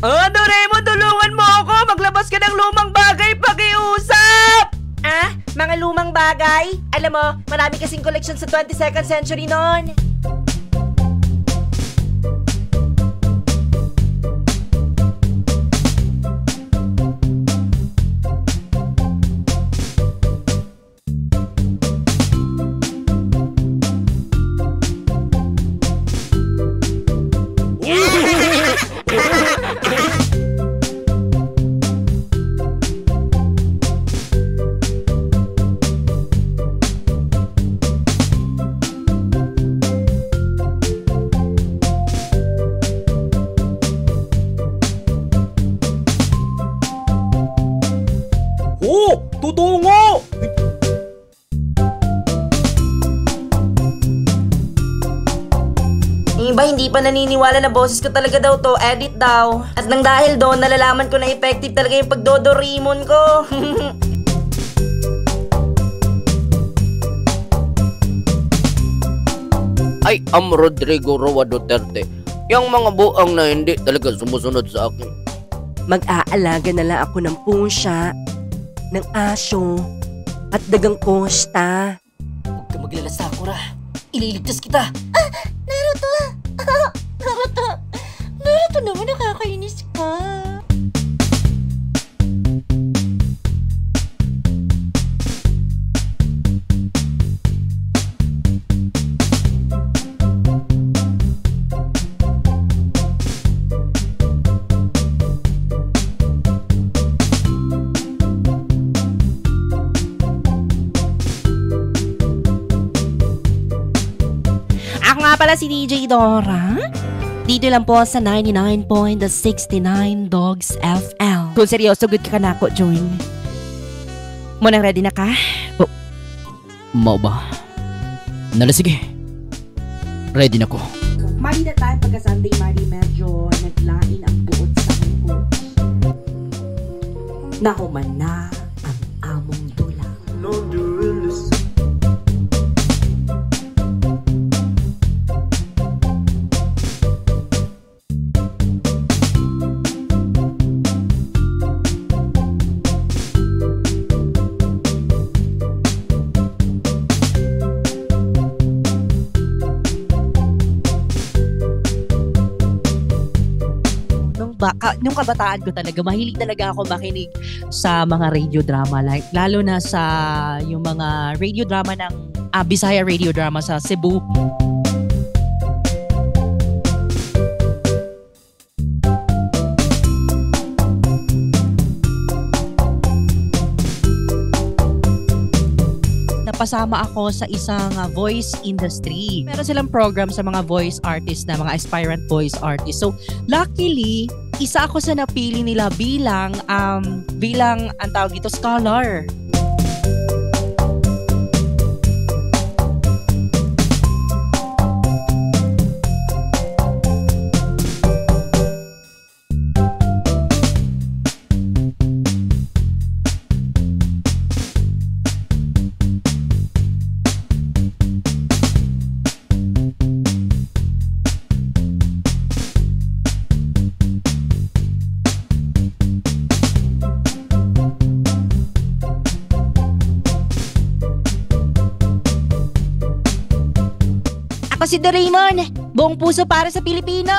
Doraemon, tulungan mo ako! Maglabas ka ng lumang bagay, pakiusap! Mga lumang bagay? Alam mo, marami kasing collection sa 22nd century noon. Tutungo! Iba hindi pa naniniwala na boses ko talaga daw to, edit daw. At nang dahil doon, nalalaman ko na effective talaga yung pagdodorimon ko. I am Rodrigo Roa Duterte. Yung mga buang na hindi talaga sumusunod sa akin. Mag-aalaga na lang ako ng pusya, ng aso, at dagang kosta. Huwag ka maglala, Sakura. Ililigtas kita. Naruto! Naruto naman, nakakainis ka. Ako nga pala si DJ Dora. Dito lang po sa 99.69 Dogs FL. Kung seryoso, good ka na ako, join. Munang ready na ka? Mau ba? Sige. Ready na ko. Mali na tayo pagka Sunday, Mari, medyo naglain ang buot sa coach. Nahuman na ang among dula. Nung kabataan ko talaga, mahilig talaga ako makinig sa mga radio drama. Like, lalo na sa yung mga radio drama ng Bisaya radio drama sa Cebu. Napasama ako sa isang voice industry. Meron silang program sa mga voice artists na mga aspirant voice artists. So, luckily, isa ako sa napili nila bilang ang tawag dito, scholar. Ako si Doraemon, buong puso para sa Pilipino.